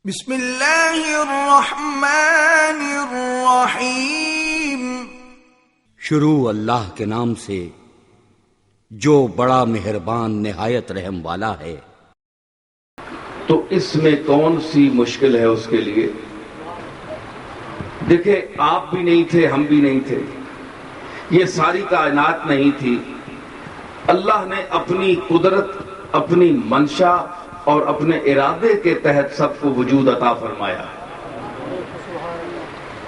بسم اللہ الرحمن الرحیم۔ شروع اللہ کے نام سے جو بڑا مہربان نہایت رحم والا ہے۔ تو اس میں کون سی مشکل ہے اس کے لیے؟ دیکھیں، آپ بھی نہیں تھے، ہم بھی نہیں تھے، یہ ساری کائنات نہیں تھی۔ اللہ نے اپنی قدرت، اپنی منشا اور اپنے ارادے کے تحت سب کو وجود عطا فرمایا۔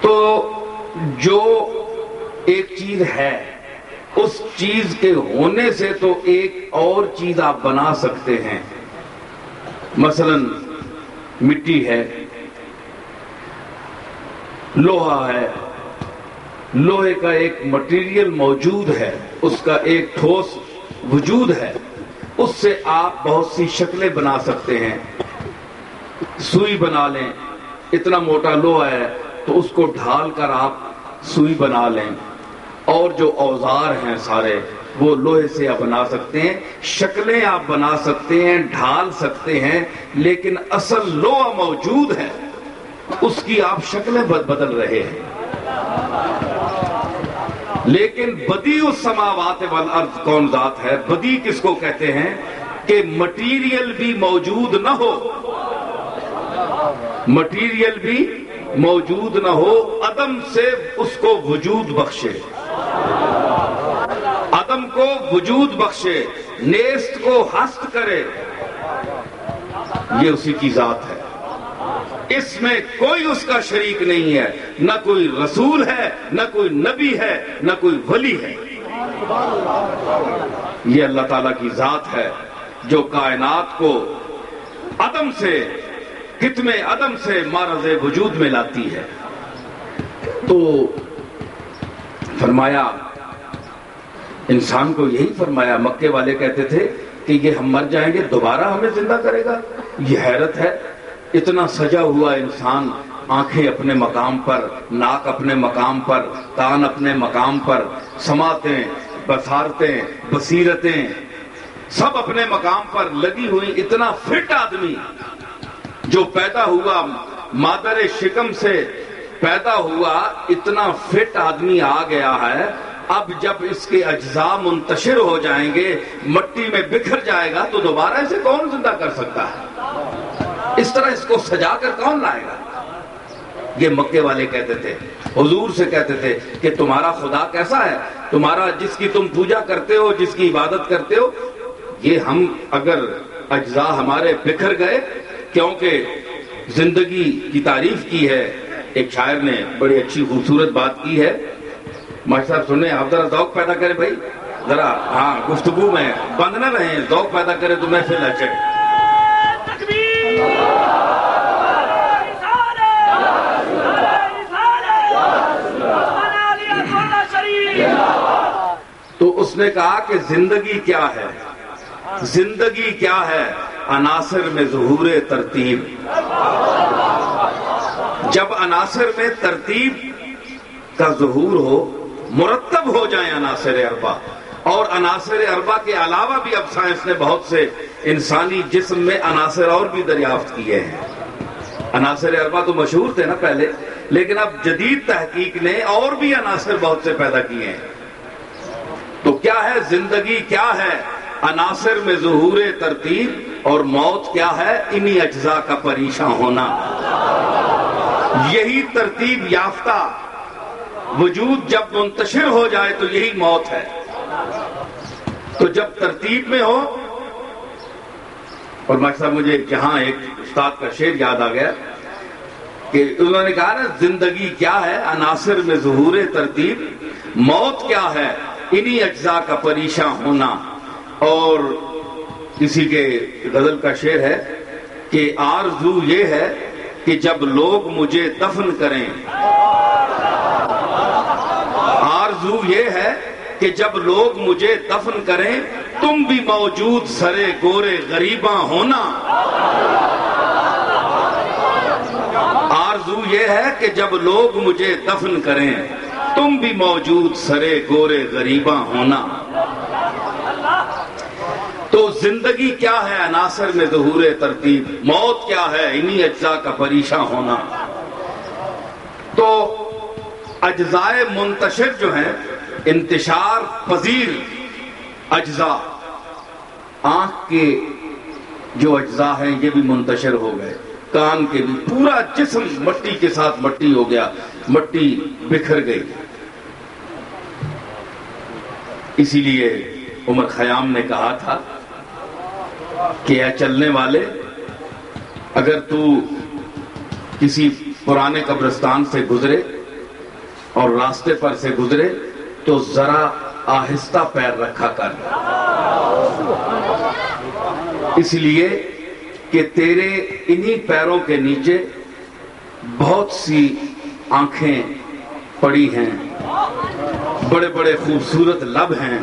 تو جو ایک چیز ہے، اس چیز کے ہونے سے تو ایک اور چیز آپ بنا سکتے ہیں۔ مثلا مٹی ہے، لوہا ہے، لوہے کا ایک مٹیریل موجود ہے، اس کا ایک ٹھوس وجود ہے، اس سے آپ بہت سی شکلیں بنا سکتے ہیں۔ سوئی بنا لیں، اتنا موٹا لوہا ہے تو اس کو ڈھال کر آپ سوئی بنا لیں، اور جو اوزار ہیں سارے وہ لوہے سے آپ بنا سکتے ہیں، شکلیں آپ بنا سکتے ہیں، ڈھال سکتے ہیں، لیکن اصل لوہا موجود ہے، اس کی آپ شکلیں بدل رہے ہیں۔ لیکن بدیع السماوات والارض کون ذات ہے؟ بدیع کس کو کہتے ہیں؟ کہ مٹیریل بھی موجود نہ ہو، مٹیریل بھی موجود نہ ہو، عدم سے اس کو وجود بخشے، عدم کو وجود بخشے، نیست کو ہست کرے، یہ اسی کی ذات ہے۔ اس میں کوئی اس کا شریک نہیں ہے، نہ کوئی رسول ہے، نہ کوئی نبی ہے، نہ کوئی ولی ہے۔ یہ اللہ تعالیٰ کی ذات ہے جو کائنات کو عدم سے، کتنے عدم سے معرض وجود میں لاتی ہے۔ تو فرمایا، انسان کو یہی فرمایا، مکے والے کہتے تھے کہ یہ ہم مر جائیں گے دوبارہ ہمیں زندہ کرے گا۔ یہ حیرت ہے، اتنا سجا ہوا انسان، آنکھیں اپنے مقام پر، ناک اپنے مقام پر، کان اپنے مقام پر، سماعتیں، بصارتیں، بصیرتیں سب اپنے مقام پر لگی ہوئی، اتنا فٹ آدمی جو پیدا ہوا، مادر شکم سے پیدا ہوا، اتنا فٹ آدمی آ گیا ہے۔ اب جب اس کے اجزاء منتشر ہو جائیں گے، مٹی میں بکھر جائے گا، تو دوبارہ اسے کون زندہ کر سکتا ہے؟ اس طرح اس کو سجا کر کون لائے گا؟ یہ مکے والے کہتے تھے، حضور سے کہتے تھے کہ تمہارا خدا کیسا ہے؟ تمہارا جس کی تم پوجا کرتے ہو، جس کی عبادت کرتے ہو، یہ ہم اگر اجزاء ہمارے بکھر گئے، کیونکہ زندگی کی تعریف کی ہے، ایک شاعر نے بڑی اچھی خوبصورت بات کی ہے۔ ماشاء صاحب سنیں، آپ ذرا ذوق پیدا کریں بھائی، ذرا ہاں گفتگو میں بند نہ رہیں، ذوق پیدا کریں تو محفل اچھے۔ تو اس نے کہا کہ زندگی کیا ہے؟ زندگی کیا ہے؟ عناصر میں ظہور ترتیب۔ جب عناصر میں ترتیب کا ظہور ہو، مرتب ہو جائیں عناصر اربع، اور عناصر اربع کے علاوہ بھی اب سائنس نے بہت سے انسانی جسم میں عناصر اور بھی دریافت کیے ہیں۔ عناصر اربع تو مشہور تھے نا پہلے، لیکن اب جدید تحقیق نے اور بھی عناصر بہت سے پیدا کیے ہیں۔ تو کیا ہے زندگی؟ کیا ہے؟ عناصر میں ظہور ترتیب، اور موت کیا ہے؟ انہی اجزاء کا پریشاں ہونا۔ یہی ترتیب یافتہ وجود جب منتشر ہو جائے تو یہی موت ہے۔ تو جب ترتیب میں ہو، اور ماشاء اللہ مجھے یہاں ایک استاد کا شعر یاد آ گیا کہ انہوں نے کہا نا، زندگی کیا ہے؟ عناصر میں ظہور ترتیب، موت کیا ہے؟ انہی اجزاء کا پریشاں ہونا۔ اور کسی کے غزل کا شعر ہے کہ آرزو یہ ہے کہ جب لوگ مجھے دفن کریں، آرزو یہ ہے کہ جب لوگ مجھے دفن کریں، تم بھی موجود سرے گورے غریباں ہونا۔ آرزو یہ ہے کہ جب لوگ مجھے دفن کریں، تم بھی موجود سرے گورے غریباں ہونا۔ تو زندگی کیا ہے عناصر میں ظہور ترتیب، موت کیا ہے انہی اجزاء کا پریشاں ہونا۔ تو اجزاء منتشر جو ہیں، انتشار پذیر اجزاء، آنکھ کے جو اجزاء ہیں یہ بھی منتشر ہو گئے، کان کے بھی، پورا جسم مٹی کے ساتھ مٹی ہو گیا، مٹی بکھر گئی۔ اسی لیے عمر خیام نے کہا تھا کہ اے چلنے والے، اگر تو کسی پرانے قبرستان سے گزرے اور راستے پر سے گزرے تو ذرا آہستہ پیر رکھا کر، اس لیے کہ تیرے انہی پیروں کے نیچے بہت سی آنکھیں پڑی ہیں، بڑے بڑے خوبصورت لب ہیں،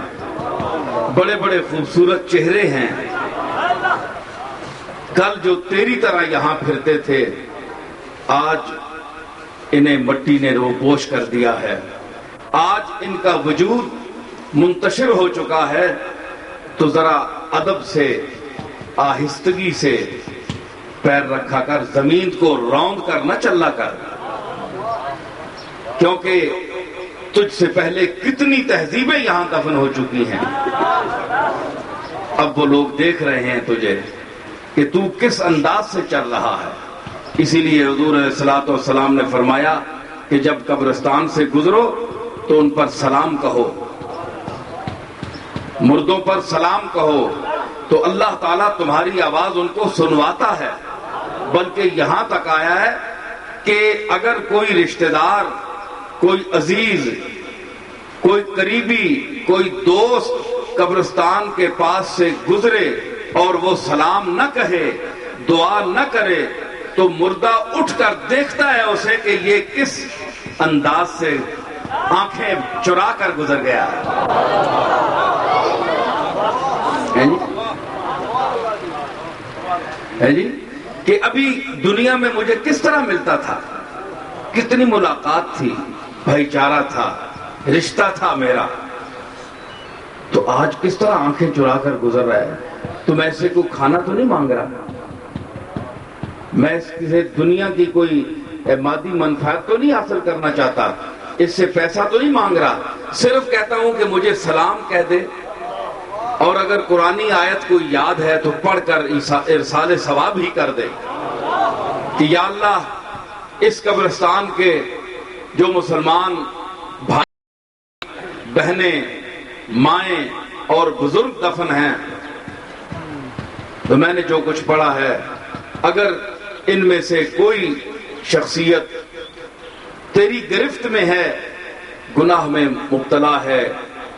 بڑے بڑے خوبصورت چہرے ہیں۔ کل جو تیری طرح یہاں پھرتے تھے، آج انہیں مٹی نے روپوش کر دیا ہے، آج ان کا وجود منتشر ہو چکا ہے، تو ذرا ادب سے، آہستگی سے پیر رکھا کر، زمین کو روند کر نہ چلا کر، کیونکہ تجھ سے پہلے کتنی تہذیبیں یہاں دفن ہو چکی ہیں۔ اب وہ لوگ دیکھ رہے ہیں تجھے کہ تو کس انداز سے چل رہا ہے۔ اسی لیے حضور علیہ الصلوۃ والسلام نے فرمایا کہ جب قبرستان سے گزرو تو ان پر سلام کہو، مردوں پر سلام کہو، تو اللہ تعالیٰ تمہاری آواز ان کو سنواتا ہے۔ بلکہ یہاں تک آیا ہے کہ اگر کوئی رشتہ دار، کوئی عزیز، کوئی قریبی، کوئی دوست قبرستان کے پاس سے گزرے اور وہ سلام نہ کہے، دعا نہ کرے، تو مردہ اٹھ کر دیکھتا ہے اسے کہ یہ کس انداز سے آنکھیں چرا کر گزر گیا ہے جی، کہ ابھی دنیا میں مجھے کس طرح ملتا تھا، کتنی ملاقات تھی، بھائی چارہ تھا، رشتہ تھا میرا، تو آج کس طرح آنکھیں چرا کر گزر رہا ہے۔ تم ایسے کو کھانا تو نہیں مانگ رہا، میں اس سے دنیا کی کوئی مادی منفعت تو نہیں حاصل کرنا چاہتا، اس سے پیسہ تو نہیں مانگ رہا، صرف کہتا ہوں کہ مجھے سلام کہہ دے، اور اگر قرآنی آیت کوئی یاد ہے تو پڑھ کر ارسال ثواب ہی کر دے کہ یا اللہ اس قبرستان کے جو مسلمان بھائی بہنیں، مائیں اور بزرگ دفن ہیں، تو میں نے جو کچھ پڑھا ہے، اگر ان میں سے کوئی شخصیت تیری گرفت میں ہے، گناہ میں مبتلا ہے،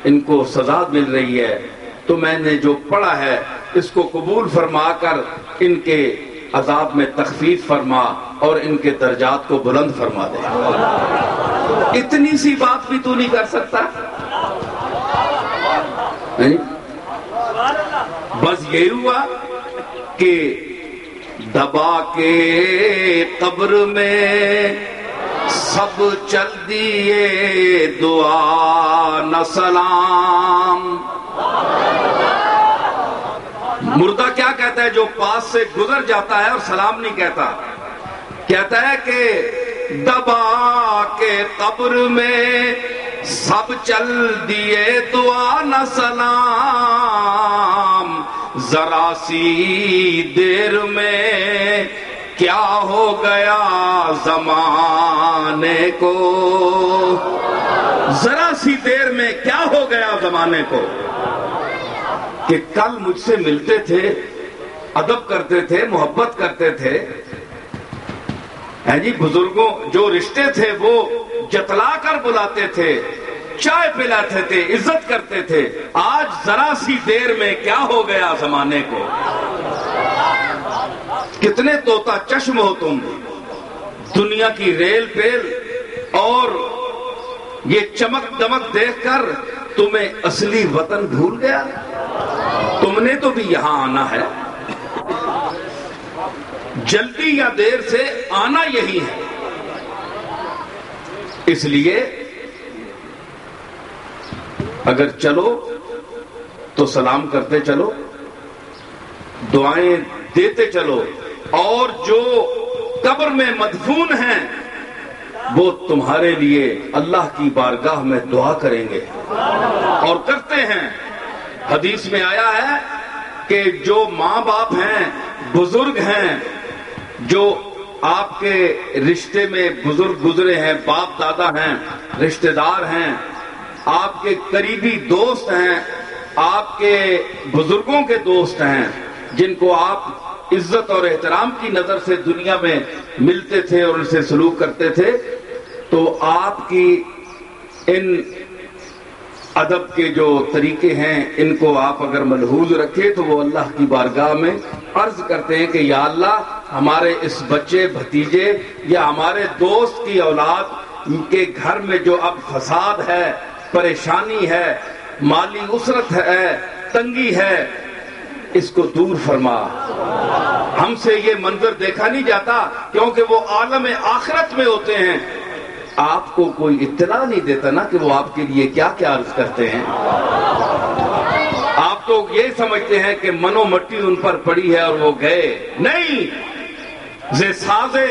ان کو سزا مل رہی ہے، تو میں نے جو پڑھا ہے اس کو قبول فرما کر ان کے عذاب میں تخفیف فرما اور ان کے درجات کو بلند فرما دے۔ اتنی سی بات بھی تو نہیں کر سکتا؟ بس یہی ہوا کہ دبا کے قبر میں سب چل دیے دعا نہ سلام۔ مردہ کیا کہتا ہے جو پاس سے گزر جاتا ہے اور سلام نہیں کہتا؟ کہتا ہے کہ دبا کے قبر میں سب چل دیے دعا نہ سلام، ذرا سی دیر میں کیا ہو گیا زمانے کو، ذرا سی دیر میں کیا ہو گیا زمانے کو، کہ کل مجھ سے ملتے تھے، ادب کرتے تھے، محبت کرتے تھے، جی بزرگوں جو رشتے تھے وہ جتلا کر بلاتے تھے، چائے پلاتے تھے، عزت کرتے تھے، آج ذرا سی دیر میں کیا ہو گیا زمانے کو۔ کتنے طوطا چشم ہو تم، دنیا کی ریل پیل اور یہ چمک دمک دیکھ کر تمہیں اصلی وطن بھول گیا؟ تم نے تو بھی یہاں آنا ہے، جلدی یا دیر سے آنا یہی ہے۔ اس لیے اگر چلو تو سلام کرتے چلو، دعائیں دیتے چلو، اور جو قبر میں مدفون ہیں وہ تمہارے لیے اللہ کی بارگاہ میں دعا کریں گے اور کرتے ہیں۔ حدیث میں آیا ہے کہ جو ماں باپ ہیں، بزرگ ہیں، جو آپ کے رشتے میں بزرگ گزرے ہیں، باپ دادا ہیں، رشتہ دار ہیں، آپ کے قریبی دوست ہیں، آپ کے بزرگوں کے دوست ہیں، جن کو آپ عزت اور احترام کی نظر سے دنیا میں ملتے تھے اور ان سے سلوک کرتے تھے، تو آپ کی ان ادب کے جو طریقے ہیں ان کو آپ اگر ملحوظ رکھیں تو وہ اللہ کی بارگاہ میں عرض کرتے ہیں کہ یا اللہ ہمارے اس بچے بھتیجے یا ہمارے دوست کی اولاد کے گھر میں جو اب فساد ہے، پریشانی ہے، مالی اسرت ہے، تنگی ہے، اس کو دور فرما۔ ہم سے یہ منظر دیکھا نہیں جاتا کیونکہ وہ عالم آخرت میں ہوتے ہیں، آپ کو کوئی اطلاع نہیں دیتا نا کہ وہ آپ کے لیے کیا کیا عرض کرتے ہیں۔ آپ تو یہ سمجھتے ہیں کہ منو مٹی ان پر پڑی ہے اور وہ گئے، نہیں، زے سازے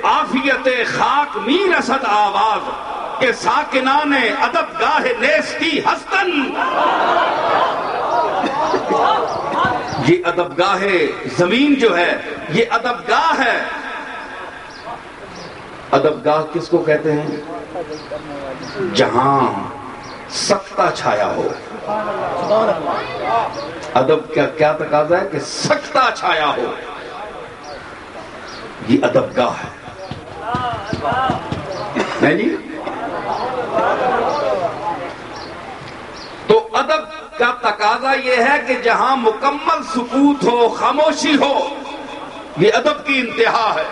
عافیت خاک می رسد آواز کہ ساکنان ادب گاہ نیستی ہستن۔ یہ ادب گاہ زمین جو ہے یہ ادب گاہ ہے۔ ادب گاہ کس کو کہتے ہیں؟ جہاں سکتہ چھایا ہو۔ ادب کا کیا تقاضا ہے کہ سکتہ چھایا ہو، یہ ادب گاہ ہے، نہیں جی؟ تو ادب کا تقاضا یہ ہے کہ جہاں مکمل سکوت ہو، خاموشی ہو، یہ ادب کی انتہا ہے۔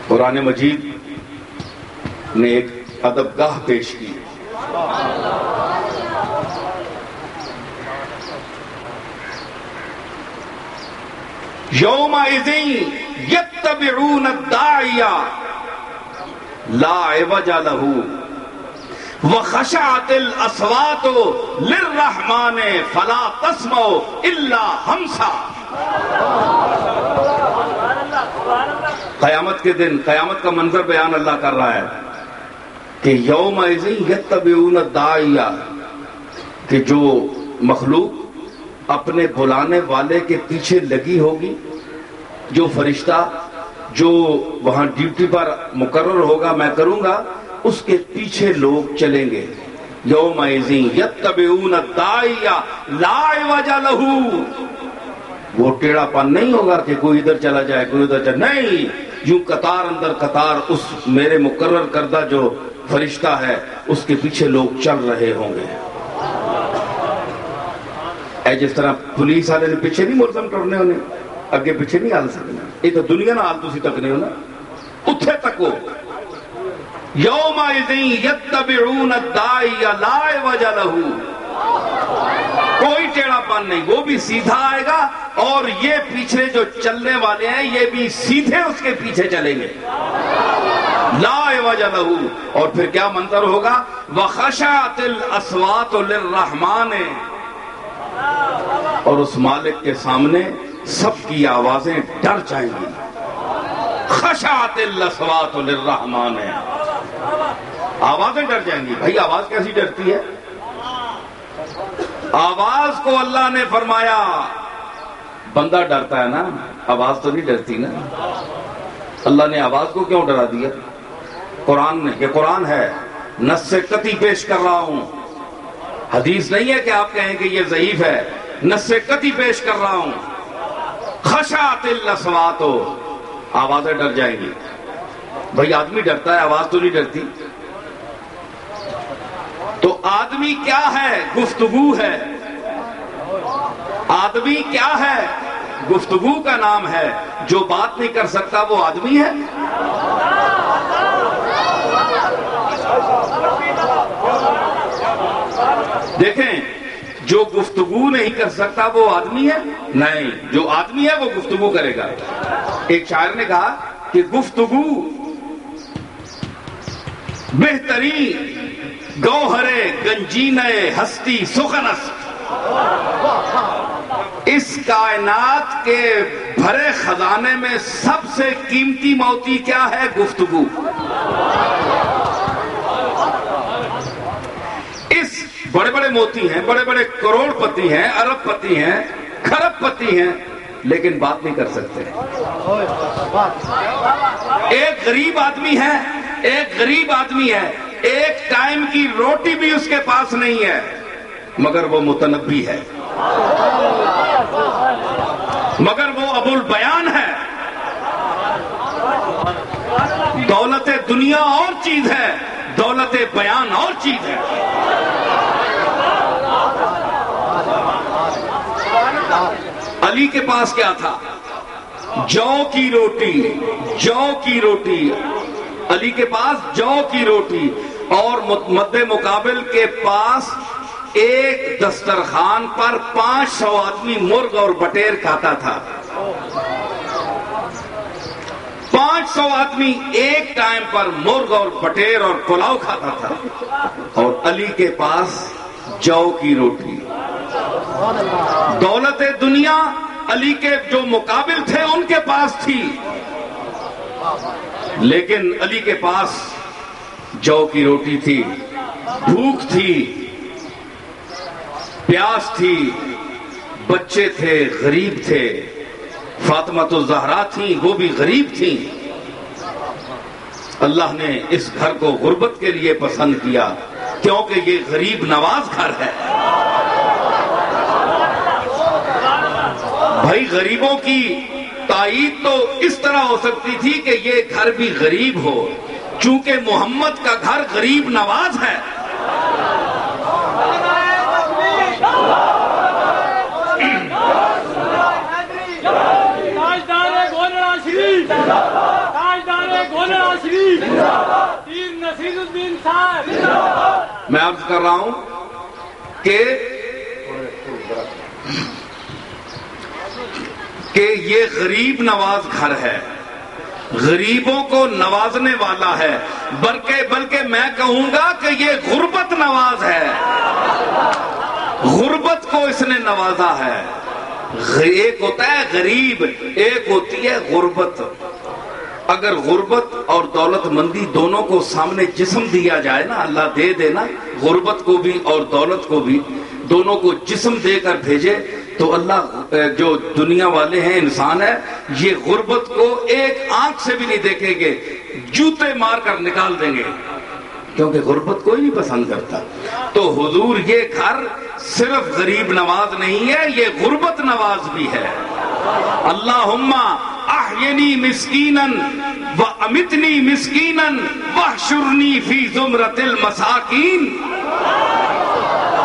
قرآن مجید نے ایک ادب گاہ پیش کی۔ یومئذ یتبعون الداعی لا عوج لہ وخشعت الاصوات للرحمن فلا تسمع الا ہمسا۔ قیامت کے دن، قیامت کا منظر بیان اللہ کر رہا ہے کہ یومئذ یتبعون الداعی، کہ جو مخلوق اپنے بلانے والے کے پیچھے لگی ہوگی، جو فرشتہ جو وہاں ڈیوٹی پر مقرر ہوگا میں کروں گا، اس کے پیچھے لوگ چلیں گے۔ یومئذ یتبعون الداعی لا عوج لہ، وہ ٹیڑھا پن نہیں ہوگا کہ کوئی ادھر چلا جائے کوئی ادھر چلا، نہیں، یوں قطار اندر قطار اس میرے مقرر کردہ جو فرشتہ ہے اس کے پیچھے لوگ چل رہے ہوں گے۔ اے جس طرح پولیس والے نے پیچھے نہیں ملزم ٹرنے ہونے، اگے پیچھے نہیں آل سکنا، یہ تو دنیا نہ آل تسی تک نہیں ہونا، اتھے تک ہو۔ یومئذ یتبعون الداعی لا عوج لہ، کوئی ٹیڑھا پن نہیں، وہ بھی سیدھا آئے گا اور یہ پیچھے جو چلنے والے ہیں یہ بھی سیدھے اس کے پیچھے چلیں گے، لا عوج لہ۔ اور پھر کیا منظر ہوگا؟ وخشعت الاصوات للرحمن، اور اس مالک کے سامنے سب کی آوازیں ڈر جائیں گی۔ خشعت الاصوات للرحمن، آوازیں ڈر جائیں گی۔ بھائی آواز کیسی ڈرتی ہے؟ آواز کو اللہ نے فرمایا، بندہ ڈرتا ہے نا، آواز تو نہیں ڈرتی نا۔ اللہ نے آواز کو کیوں ڈرا دیا؟ قرآن نے، یہ قرآن ہے، نص قطعی پیش کر رہا ہوں، حدیث نہیں ہے کہ آپ کہیں کہ یہ ضعیف ہے، نص قطعی پیش کر رہا ہوں۔ خشعت الاصوات، آوازیں ڈر جائیں گی۔ بھائی آدمی ڈرتا ہے، آواز تو نہیں ڈرتی۔ تو آدمی کیا ہے؟ گفتگو ہے۔ آدمی کیا ہے؟ گفتگو کا نام ہے۔ جو بات نہیں کر سکتا وہ آدمی ہے؟ دیکھیں، جو گفتگو نہیں کر سکتا وہ آدمی ہے؟ نہیں، جو آدمی ہے وہ گفتگو کرے گا۔ ایک شاعر نے کہا کہ گفتگو بہترین گوہر گنجینہ ہستی سخن است، اس کائنات کے بھرے خزانے میں سب سے قیمتی موتی کیا ہے؟ گفتگو. اس بڑے بڑے موتی ہیں، بڑے بڑے کروڑ پتی ہیں، ارب پتی ہیں، کھرب پتی ہیں، لیکن بات نہیں کر سکتے. ایک غریب آدمی ہے، ایک غریب آدمی ہے، ایک ٹائم کی روٹی بھی اس کے پاس نہیں ہے، مگر وہ متنبی ہے، مگر وہ ابو البیان ہے. دولت دنیا اور چیز ہے، دولت بیان اور چیز ہے. علی کے پاس کیا تھا؟ جو کی روٹی، جو کی روٹی. علی کے پاس جو کی روٹی، اور مد مقابل کے پاس ایک دسترخوان پر 500 آدمی مرغ اور بٹیر کھاتا تھا. 500 آدمی ایک ٹائم پر مرغ اور بٹیر اور پلاؤ کھاتا تھا، اور علی کے پاس جو کی روٹی. دولت دنیا علی کے جو مقابل تھے ان کے پاس تھی، لیکن علی کے پاس جو کی روٹی تھی. بھوک تھی، پیاس تھی، بچے تھے، غریب تھے. فاطمہ تو زہرا تھیں، وہ بھی غریب تھیں. اللہ نے اس گھر کو غربت کے لیے پسند کیا، کیونکہ یہ غریب نواز گھر ہے. بھائی غریبوں کی تائید تو اس طرح ہو سکتی تھی کہ یہ گھر بھی غریب ہو، چونکہ محمد کا گھر غریب نواز ہے. میں عرض کر رہا ہوں کہ یہ غریب نواز گھر ہے، غریبوں کو نوازنے والا ہے، بلکہ میں کہوں گا کہ یہ غربت نواز ہے. غربت کو اس نے نوازا ہے. ایک ہوتا ہے غریب، ایک ہوتی ہے غربت. اگر غربت اور دولت مندی دونوں کو سامنے جسم دیا جائے نا، اللہ دے دینا غربت کو بھی اور دولت کو بھی، دونوں کو جسم دے کر بھیجے، تو اللہ جو دنیا والے ہیں، انسان ہے، یہ غربت کو ایک آنکھ سے بھی نہیں دیکھیں گے، جوتے مار کر نکال دیں گے، کیونکہ غربت کوئی نہیں پسند کرتا. تو حضور یہ گھر صرف غریب نواز نہیں ہے، یہ غربت نواز بھی ہے. اللہم احینی مسکینا وامتنی مسکینا واحشرنی فی زمرۃ المساکین.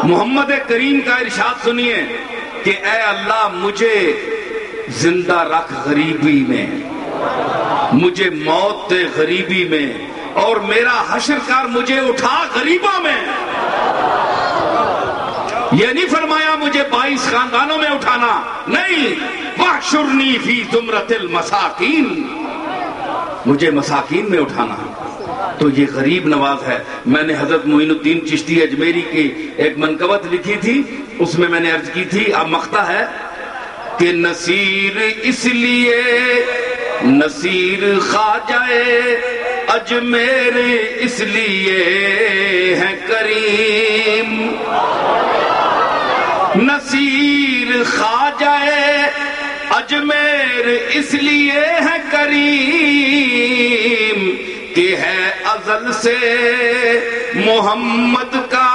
محمد کریم کا ارشاد سنیے کہ اے اللہ مجھے زندہ رکھ غریبی میں، مجھے موت دے غریبی میں، اور میرا حشر کر مجھے اٹھا غریبوں میں. یہ نہیں فرمایا مجھے 22 خاندانوں میں اٹھانا، نہیں، واحشرنی فی زمرۃ المساکین، مجھے مساکین میں اٹھانا. تو یہ غریب نواز ہے. میں نے حضرت معین الدین چشتی اجمیری کی ایک منقبت لکھی تھی، اس میں نے عرض کی تھی، اب مقطع ہے کہ نصیر اس لیے نصیر خواجہ اجمیر اس لیے ہے کریم. نصیر خواجہ اجمیر اس لیے ہے کریم کہ ہے ازل سے محمد کا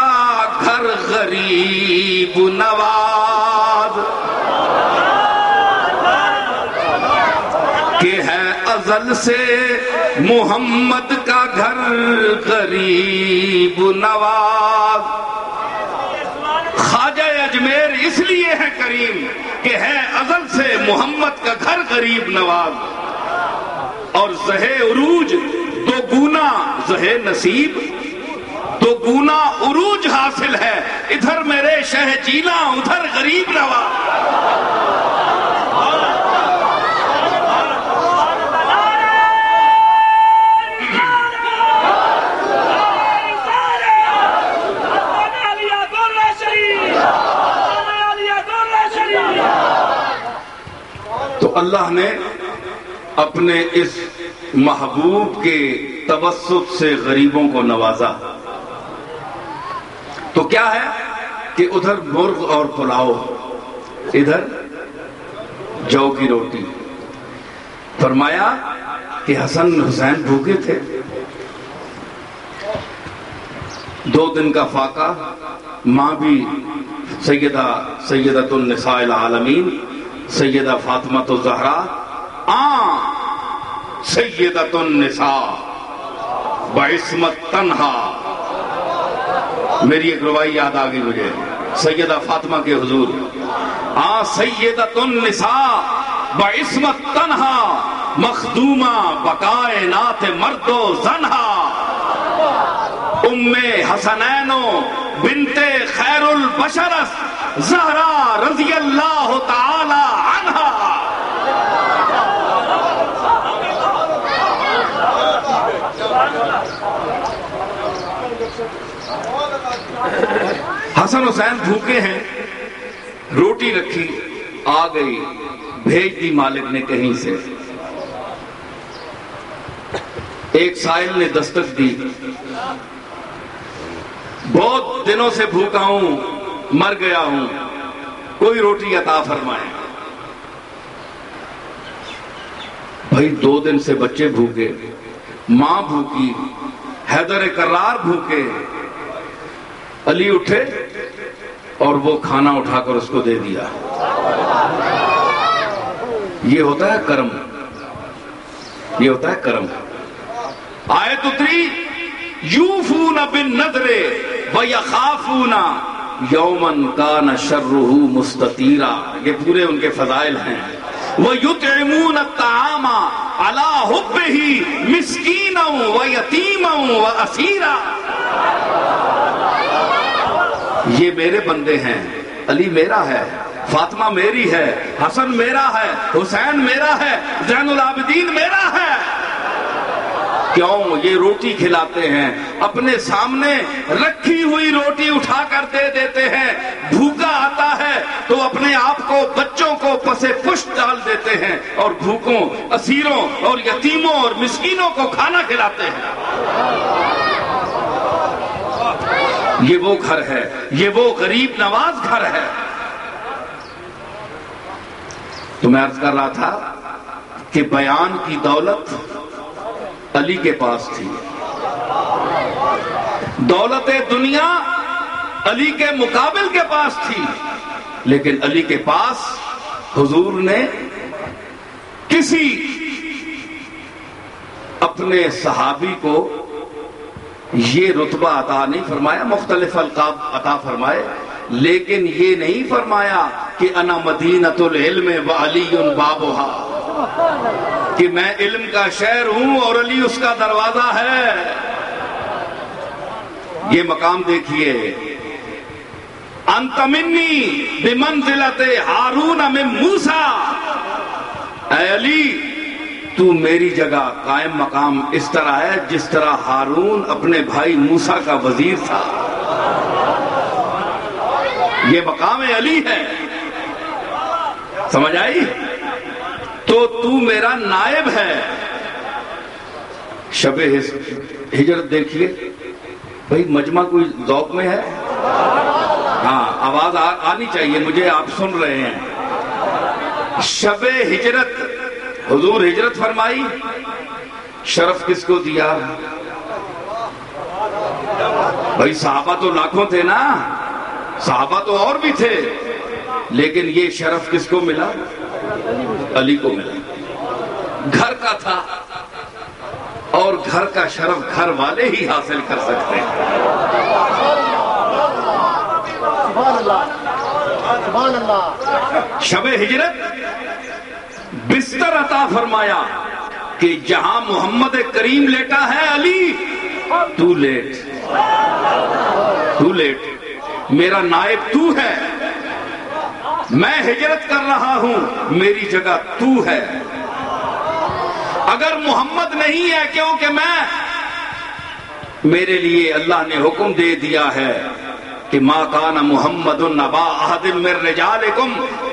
گھر غریب نواز، کہ ہے ازل سے محمد کا گھر غریب نواز. خواجہ اجمیر اس لیے ہے کریم کہ ہے ازل سے محمد کا گھر غریب نواز. اور زہ عروج دو گنا زہ نصیب، دو گنا عروج حاصل ہے، ادھر میرے شہ جینا ادھر غریب نواز. اللہ نے اپنے اس محبوب کے تبسط سے غریبوں کو نوازا. تو کیا ہے کہ ادھر مرغ اور پلاؤ، ادھر جو کی روٹی. فرمایا کہ حسن حسین بھوکے تھے، 2 دن کا فاقہ. ماں بھی سیدۃ النساء العالمین سیدہ فاطمہ الزہرا، سیدۃ النساء بعصمت تنہا. میری ایک روایت یاد آ گئی مجھے سیدہ فاطمہ کے حضور. سیدۃ النساء بعصمت تنہا مخدومہ بکائنات مرد و زنہا. ام حسنینو بنت خیر البشر زہرا رضی اللہ تعالی عنہا. حسن حسین بھوکے ہیں، روٹی رکھی، آ گئی، بھیج دی مالک نے کہیں سے. ایک سائل نے دستک دی، بہت دنوں سے بھوکا ہوں، مر گیا ہوں، کوئی روٹی عطا فرمائے. بھائی 2 دن سے بچے بھوکے، ماں بھوکی، حیدر کرار بھوکے. علی اٹھے اور وہ کھانا اٹھا کر اس کو دے دیا. یہ ہوتا ہے کرم، یہ ہوتا ہے کرم. آیت اتری یوفون بالنذر ویخافون یوما کان شرہ مستطیرا. یہ پورے ان کے فضائل ہیں. وَيُطْعِمُونَ الطَّعَامَ عَلَىٰ حُبِّهِ مِسْكِينًا وَيَتِيمًا وَأَسِيرًا. یہ میرے بندے ہیں، علی میرا ہے، فاطمہ میری ہے، حسن میرا ہے، حسین میرا ہے، زین العابدین میرا ہے. کیوں؟ یہ روٹی کھلاتے ہیں، اپنے سامنے رکھی ہوئی روٹی اٹھا کر دے دیتے ہیں. بھوکا آتا ہے تو اپنے آپ کو، بچوں کو پسے پشت ڈال دیتے ہیں اور بھوکوں، اسیروں اور یتیموں اور مسکینوں کو کھانا کھلاتے ہیں. یہ وہ گھر ہے، یہ وہ غریب نواز گھر ہے. تو میں عرض کر رہا تھا کہ بیان کی دولت علی کے پاس تھی. دولت دنیا علی کے مقابل کے پاس تھی، لیکن علی کے پاس حضور نے کسی اپنے صحابی کو یہ رتبہ عطا نہیں فرمایا. مختلف القاب عطا فرمائے، لیکن یہ نہیں فرمایا کہ انا مدینۃ العلم وعلی بابھا، کہ میں علم کا شہر ہوں اور علی اس کا دروازہ ہے. یہ مقام دیکھیے، انت منی بمنزلۃ ہارون من موسیٰ. اے علی، تو میری جگہ قائم مقام اس طرح ہے جس طرح ہارون اپنے بھائی موسیٰ کا وزیر تھا. یہ مقام علی ہے. سمجھ آئی؟ تو میرا نائب ہے. شب ہجرت دیکھیے بھائی، مجمع کوئی ذوق میں ہے؟ ہاں، آواز آنی چاہیے مجھے، آپ سن رہے ہیں. شب ہجرت، حضور ہجرت فرمائی. شرف کس کو دیا؟ بھائی صحابہ تو لاکھوں تھے نا، صحابہ تو اور بھی تھے، لیکن یہ شرف کس کو ملا؟ علی کو ملا. گھر کا تھا، اور گھر کا شرف گھر والے ہی حاصل کر سکتے ہیں. شب ہجرت بستر عطا فرمایا کہ جہاں محمد کریم لیٹا ہے علی، تو لیٹ، تو لیٹ، میرا نائب تو ہے. میں ہجرت کر رہا ہوں، میری جگہ تو ہے. اگر محمد نہیں ہے، کیونکہ میرے لیے اللہ نے حکم دے دیا ہے کہ ما کان محمد ابا احد من رجالکم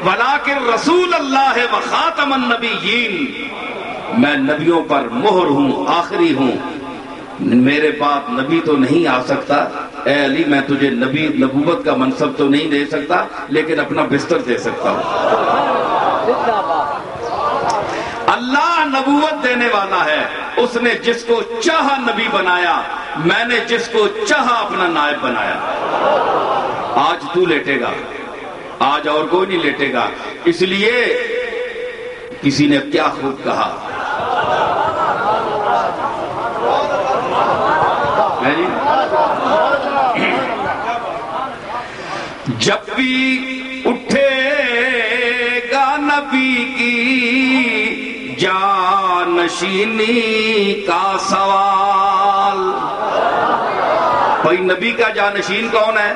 ولکن رسول اللہ و خاتم النبیین، میں نبیوں پر مہر ہوں، آخری ہوں، میرے بعد نبی تو نہیں آ سکتا، اے علی میں تجھے نبی نبوت کا منصب تو نہیں دے سکتا لیکن اپنا بستر دے سکتا ہوں۔ اللہ نبوت دینے والا ہے، اس نے جس کو چاہا نبی بنایا، میں نے جس کو چاہا اپنا نائب بنایا۔ آج تو لیٹے گا، آج اور کوئی نہیں لیٹے گا، اس لیے کسی نے کیا خوب کہا، جب بھی اٹھے گا نبی کی جانشینی کا سوال، بھائی نبی کا جانشین کون ہے؟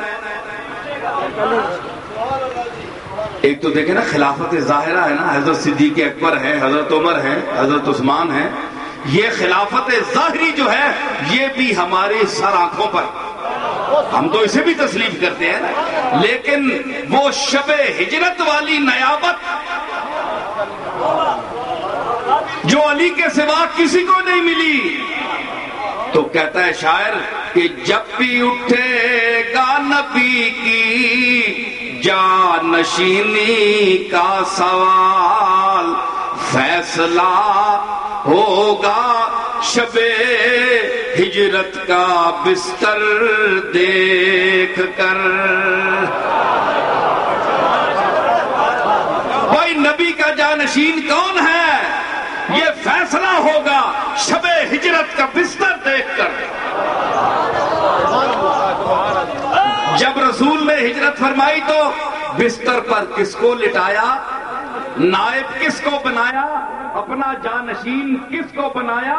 ایک تو دیکھیں نا خلافت ظاہرہ ہے نا، حضرت صدیق اکبر ہے، حضرت عمر ہے، حضرت عثمان ہے، یہ خلافت ظاہری جو ہے یہ بھی ہماری سر آنکھوں پر، ہم تو اسے بھی تسلیم کرتے ہیں نا، لیکن وہ شب ہجرت والی نیابت جو علی کے سوا کسی کو نہیں ملی، تو کہتا ہے شاعر کہ جب بھی اٹھے گا نبی کی جانشینی کا سوال، فیصلہ ہوگا شب ہجرت کا بستر دیکھ کر۔ بھائی نبی کا جانشین کون ہے؟ یہ فیصلہ ہوگا شب ہجرت کا بستر دیکھ کر۔ جب رسول نے ہجرت فرمائی تو بستر پر کس کو لٹایا؟ نائب کس کو بنایا؟ اپنا جانشین کس کو بنایا؟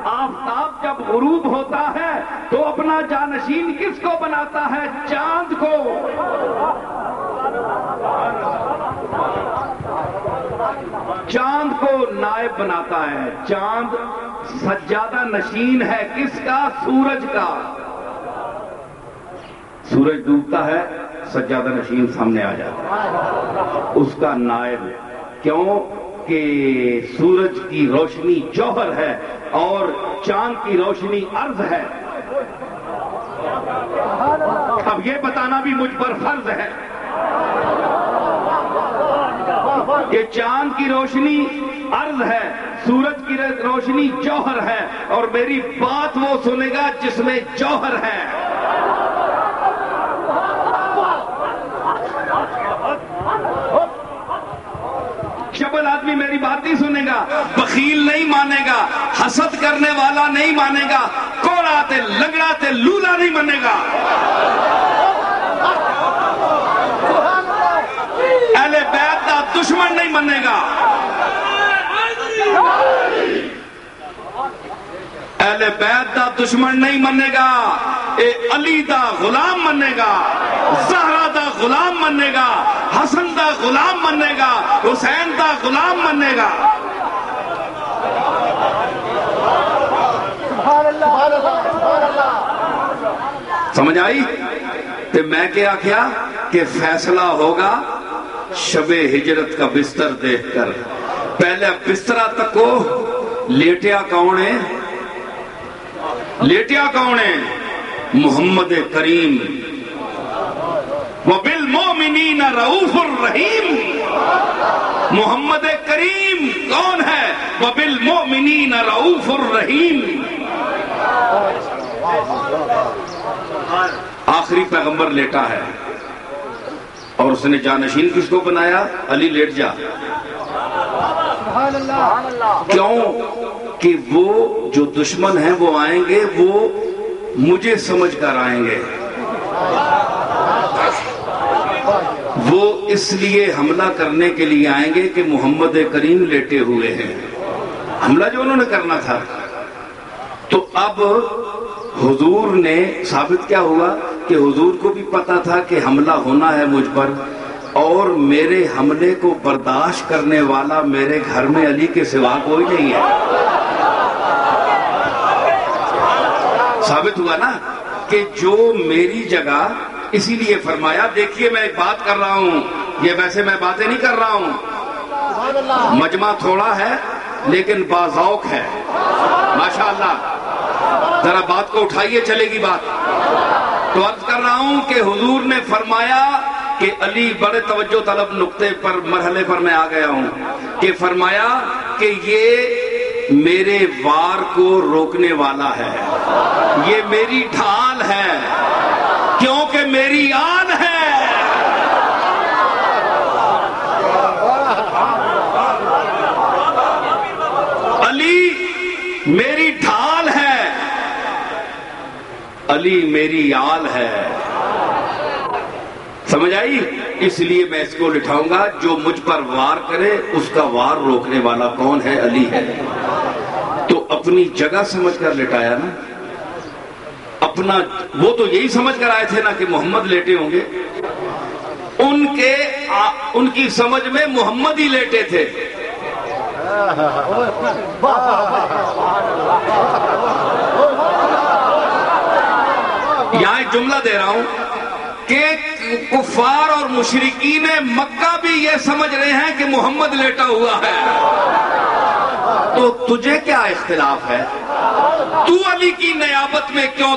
آفتاب جب غروب ہوتا ہے تو اپنا جانشین کس کو بناتا ہے؟ چاند کو۔ چاند کو نائب بناتا ہے، چاند سجادہ نشین ہے کس کا؟ سورج کا۔ سورج ڈوبتا ہے سجادہ نشین سامنے آ جاتا ہے، اس کا نائب۔ کیوں کہ سورج کی روشنی جوہر ہے اور چاند کی روشنی عرض ہے۔ اب یہ بتانا بھی مجھ پر فرض ہے کہ چاند کی روشنی عرض ہے، سورج کی روشنی جوہر ہے، اور میری بات وہ سنے گا جس میں جوہر ہے۔ شبل آدمی میری بات نہیں سنے گا، بخیل نہیں مانے گا، حسد کرنے والا نہیں مانے گا، کوڑاتے لنگڑاتے لولا نہیں مانے گا، اہل بیت دا دشمن نہیں مانے گا، اہل بیت دا دشمن نہیں مانے گا، اے علی دا غلام مانے گا، زہرا دا غلام مانے گا، حسن دا غلام مانے گا، حسین دا غلام مانے گا۔ سمجھ آئی؟ تو میں کیا کہ فیصلہ ہوگا شب ہجرت کا بستر دیکھ کر۔ پہلے بسترا تکو، لیٹیا کون ہے؟ لیٹیا کون ہے؟ محمد کریم۔ وَبِالْمُؤْمِنِينَ رَءُوفٌ الرَّحِيمٌ۔ محمد کریم کون ہے؟ وَبِالْمُؤْمِنِينَ رَءُوفٌ الرَّحِيمٌ۔ آخری پیغمبر لیٹا ہے اور اس نے جانشین کس کو بنایا؟ علی لیٹ جا۔ کیوں کہ وہ جو دشمن ہیں وہ آئیں گے، وہ مجھے سمجھ کر آئیں گے، وہ اس لیے حملہ کرنے کے لیے آئیں گے کہ محمد کریم لیٹے ہوئے ہیں، حملہ جو انہوں نے کرنا تھا۔ تو اب حضور نے ثابت کیا ہوا کہ حضور کو بھی پتا تھا کہ حملہ ہونا ہے مجھ پر، اور میرے حملے کو برداشت کرنے والا میرے گھر میں علی کے سوا کوئی نہیں ہے۔ ثابت ہوا نا کہ جو میری جگہ اسی لیے فرمایا دیکھیے میں ایک بات کر رہا ہوں، یہ ویسے میں باتیں نہیں کر رہا ہوں، مجمع تھوڑا ہے لیکن باذوق ہے ماشاءاللہ، ذرا بات کو اٹھائیے چلے گی بات۔ تو عرض کر رہا ہوں کہ حضور نے فرمایا کہ علی بڑے توجہ طلب نقطے پر مرحلے پر میں آ گیا ہوں کہ فرمایا کہ یہ میرے وار کو روکنے والا ہے، یہ میری ڈھال ہے کیونکہ میری آن ہے۔ علی میری ڈھال ہے، علی میری آل ہے، سمجھ آئی؟ اس لیے میں اس کو لٹھاؤں گا، جو مجھ پر وار کرے اس کا وار روکنے والا کون ہے؟ علی ہے۔ تو اپنی جگہ سمجھ کر لٹایا نا، اپنا وہ تو یہی سمجھ کر آئے تھے نا کہ محمد لیٹے ہوں گے، ان کی سمجھ میں محمد ہی لیٹے تھے۔ یہاں ایک جملہ دے رہا ہوں کہ کفار اور مشرکین مکہ بھی یہ سمجھ رہے ہیں کہ محمد لیٹا ہوا ہے، تو تجھے کیا اختلاف ہے؟ تو علی کی نیابت میں کیوں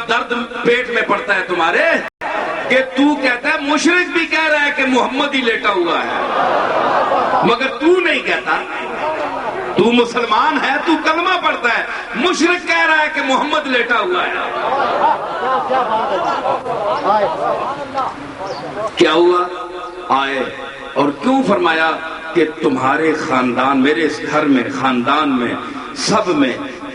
درد پیٹ میں پڑتا ہے تمہارے کہ تو کہتا ہے مشرک بھی کہہ رہا ہے کہ محمد ہی لیٹا ہوا ہے، مگر تو نہیں کہتا، تو مسلمان ہے، تو کلمہ پڑھتا ہے، مشرک کہہ رہا ہے کہ محمد لیٹا ہوا ہے۔ کیا ہوا؟ آئے اور کیوں فرمایا کہ تمہارے خاندان، میرے اس گھر میں، خاندان میں، سب میں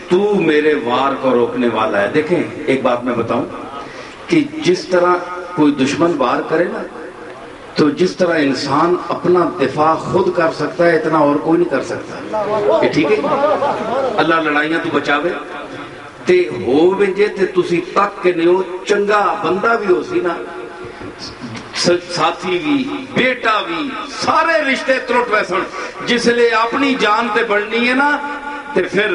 تو میرے وار کو روکنے والا ہے۔ دیکھیں ایک بات میں بتاؤں کہ جس طرح کوئی دشمن وار کرے نا، تو جس طرح انسان اپنا دفاع خود کر سکتا ہے اتنا اور کوئی نہیں کر سکتا، یہ ٹھیک ہے؟ اللہ لڑائیاں تو بچاوے تے ہو وجے تے تسی تک کے نہیں ہو، چنگا بندہ بھی ہو سی نا، ساتھی بھی، بیٹا بھی، سارے رشتے ترٹ ویسن، جس لئے اپنی جان تے بڑھنی ہے نا تے پھر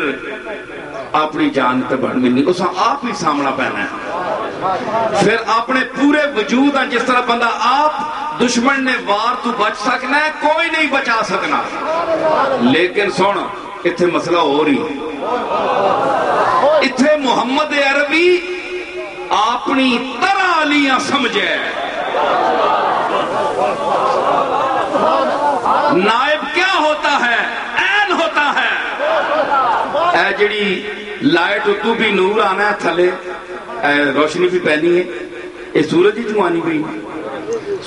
اپنی جان تے بڑھنی نہیں، اسا آپ ہی سامنا پہنا ہے، پھر اپنے پورے وجود ہیں، جس طرح بندہ آپ دشمن نے وار تو بچ سکنا ہے، کوئی نہیں بچا سکنا۔ لیکن سن اتھے مسئلہ ہو رہی، اتھے محمد عربی اپنی طرح علیاں سمجھے، نائب کیا ہوتا ہے؟ عین ہوتا ہے۔ اے جڑی لائٹ تو بھی نور آنا ہے تھلے، روشنی بھی پہنی ہے، یہ سورج ہی چوانی پئی،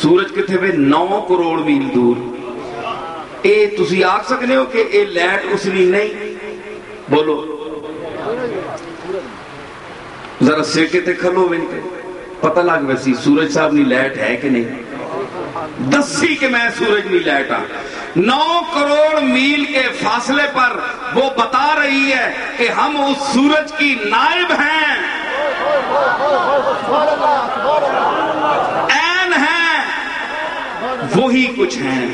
سورج کتنے پہ 9 کروڑ میل دور، اے تسی آکھ سکنے ہو کہ اے لائٹ اس نے نہیں؟ بولو ذرا سیکے تے کھلو میں پتہ لگ ویسی سورج صاحب نی لائٹ ہے کہ نہیں، دسی کہ میں سورج نی لائٹ ہاں۔ 9 کروڑ میل کے فاصلے پر وہ بتا رہی ہے کہ ہم اس سورج کی نائب ہیں، عین ہیں، وہی کچھ ہیں،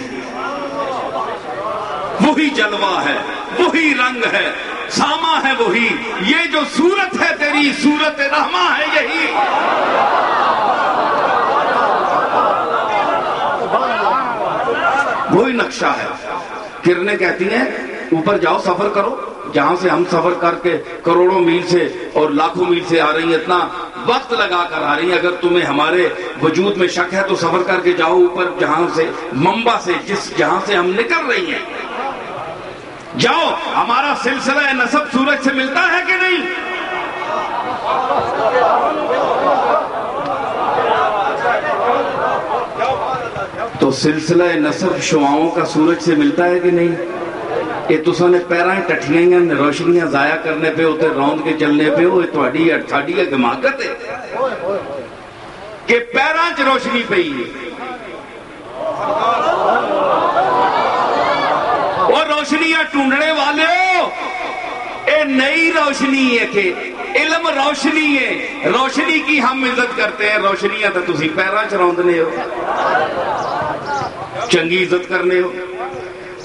وہی جلوہ ہے، وہی رنگ ہے، ساما ہے وہی، یہ جو صورت ہے تیری صورت رحمہ ہے یہی۔ وہی نقشہ ہے۔ کرنیں کہتی ہیں اوپر جاؤ سفر کرو، جہاں سے ہم سفر کر کے کروڑوں میل سے اور لاکھوں میل سے آ رہی ہیں، اتنا وقت لگا کر آ رہی ہیں، اگر تمہیں ہمارے وجود میں شک ہے تو سفر کر کے جاؤ اوپر، جہاں سے منبع سے، جہاں سے ہم نکل رہی ہیں جاؤ۔ ہمارا سلسلہ نسب سورج سے ملتا ہے کہ نہیں؟ تو سلسلہ نسب شعاؤں کا سورج سے ملتا ہے کہ نہیں؟ یہ تساں نے پیرائیں ٹٹھیاں روشنیاں ضائع کرنے پہ ہوتے روند کے چلنے پہ وہ تھوڑی اٹھاڑی گماکت ہے کہ پیراں چ روشنی پئی ہے۔ وہ روشنیاں ٹونڈنے والے ہو، اے نئی روشنی ہے کہ علم روشنی ہے، روشنی کی ہم عزت کرتے ہیں، روشنیاں تو تسی پیراں چ روندنے ہو، چنگی عزت کرنے ہو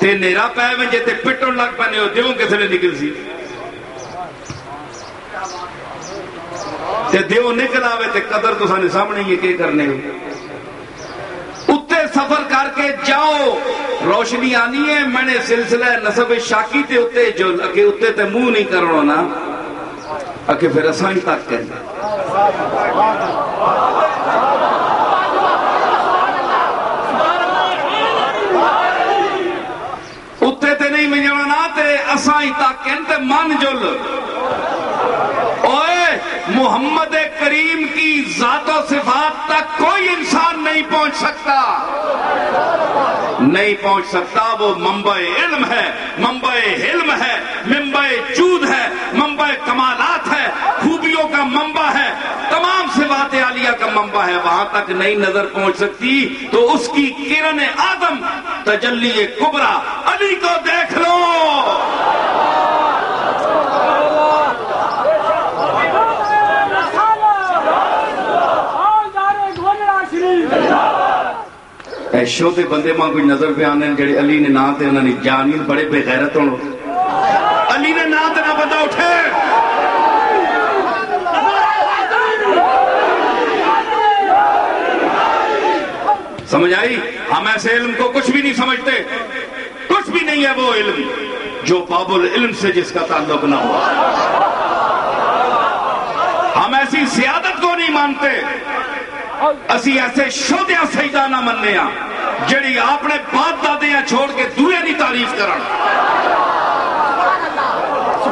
تے نیرا پے میں جے تے پٹن لگ پانے ہو دیوں کس نے نکل سی۔ تے دیو نکل آوے تے قدر تو سانے سامنے یہ کہ کرنے ہو اتنے سفر کر کے جاؤ روشنی آنی ہے میں نے سلسلہ نسب شاکی تے اتنے جو اکے اتنے تے منہ نہیں کرنا نا اکے پھر اسائیں تک کرنا اتنے تے نہیں منجوانا تے اسائیں تک کرنا تے من جل اوئے محمد کریم کی ذات و صفات تک کوئی انسان نہیں پہنچ سکتا نہیں پہنچ سکتا وہ منبع علم ہے منبع علم ہے منبع جود ہے منبع کمالات ہے خوبیوں کا منبع ہے تمام صفات عالیہ کا منبع ہے وہاں تک نہیں نظر پہنچ سکتی تو اس کی کرن آدم تجلی کبریٰ علی کو دیکھ لو ایشو دے بندے ماں کوئی نظر پہ آنے جڑے علی نے نام تے انہوں نے جانی بڑے بے غیرت ہونے علی نے نام تے نہ بندہ اٹھے سمجھ آئی ہم ایسے علم کو کچھ بھی نہیں سمجھتے کچھ بھی نہیں ہے وہ علم جو باب العلم سے جس کا تعلق نہ ہوا ہم ایسی سیادت کو نہیں مانتے اسی ایسے شودیاں سجدہ نہ مننے ہاں جڑی آپ نے باپ دادیاں چھوڑ کے دوئے نہیں تعریف کرن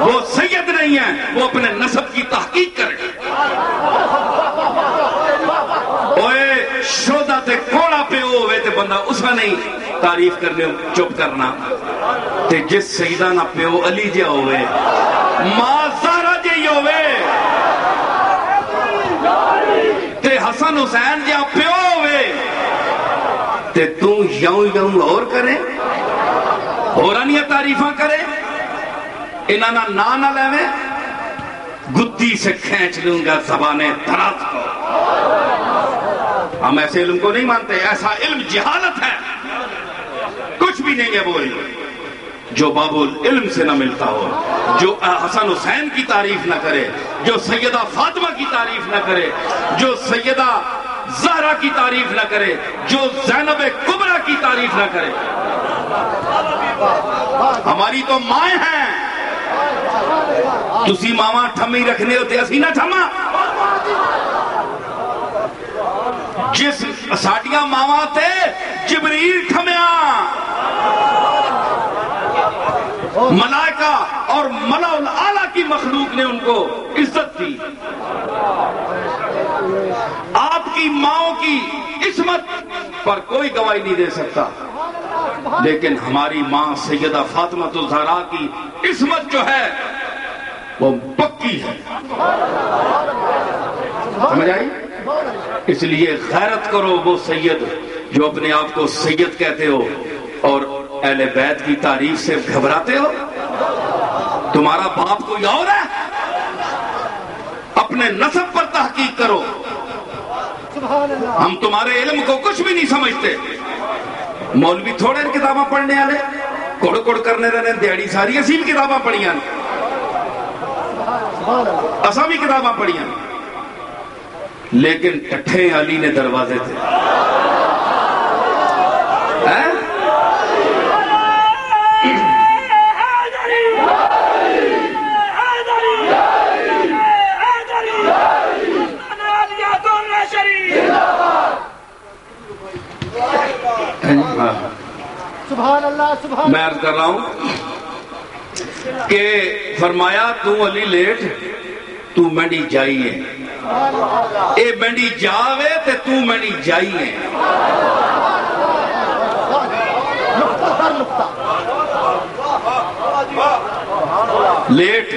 وہ سید نہیں ہیں وہ اپنے نسب کی تحقیق کریں اوے شودہ تے کوڑا پہ ہوئے تے بندہ اس کا نہیں تعریف کرنے چپ کرنا تے جس سجدہ نہ پہ ہو علی جا ہوئے ماں زہرا جی ہوئے تے حسن حسین جا پیو ہوئے تے تو یوں اور کرے ہورانیہ تعریفاں کرے انہاں نہ لیوے گدی سے کھینچ لوں گا زبان دراز کو ہم ایسے علم کو نہیں مانتے ایسا علم جہالت ہے کچھ بھی نہیں ہے وہ علم جو باب العلم سے نہ ملتا ہو جو حسن حسین کی تعریف نہ کرے جو سیدہ فاطمہ کی تعریف نہ کرے جو سیدہ زہرا کی تعریف نہ کرے جو زینب کبریٰ کی تعریف نہ کرے ہماری تو مائیں ہیں تسی ماما ٹھمی رکھنے ہوتے اسی نہ ٹھما جس ساڑیاں ماما تے جبریل ٹھمیا ملائکہ اور ملأ الاعلیٰ کی مخلوق نے ان کو عزت دی آپ کی ماؤں کی عصمت پر کوئی گواہی نہیں دے سکتا لیکن ہماری ماں سیدہ فاطمہ الزہرا کی عصمت جو ہے وہ پکی ہے سمجھ آئی اس لیے غیرت کرو وہ سید جو اپنے آپ کو سید کہتے ہو اور اہل بیت کی تعریف سے گھبراتے ہو تمہارا باپ کوئی اور ہے اپنے نسب پر تحقیق کرو ہم تمہارے علم کو کچھ بھی نہیں سمجھتے مولوی تھوڑے کتاباں پڑھنے والے کڑ کڑ کرنے رہنے دیہڑی ساری اسی بھی کتاباں پڑھیاں اساں بھی کتاباں پڑھیاں لیکن ٹٹھے علی نے دروازے تھے میں عرض کر رہا ہوں کہ فرمایا تو علی لیٹ تو منڈی جائیے اے منڈی جاوے تے تو منڈی جائیے لیٹ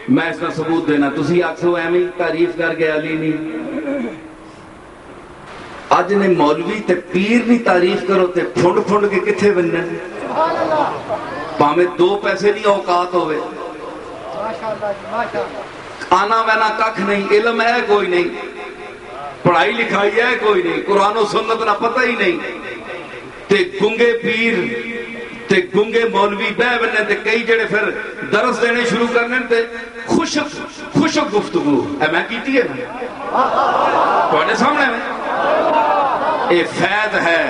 میں اس کا ثبوت دینا تسی آکسو ایمی تعریف کر گئے علی نہیں آج نے مولوی تے پیر نہیں تعریف کرو تے پھنڈ پھنڈ کے کتھے بننے پامے 2 پیسے نہیں اوقات ہوئے آنا وینا ککھ نہیں علم ہے کوئی نہیں پڑھائی لکھائی ہے کوئی نہیں قرآن و سنت نہ پتہ ہی نہیں تے گنگے پیر تے گنگے مولوی بہ بننے تے کئی جڑے پھر درس دینے شروع کرنے تے خوشک گفتگو اے میں کیتی ہے نا تواڈے سامنے میں اے فیض ہے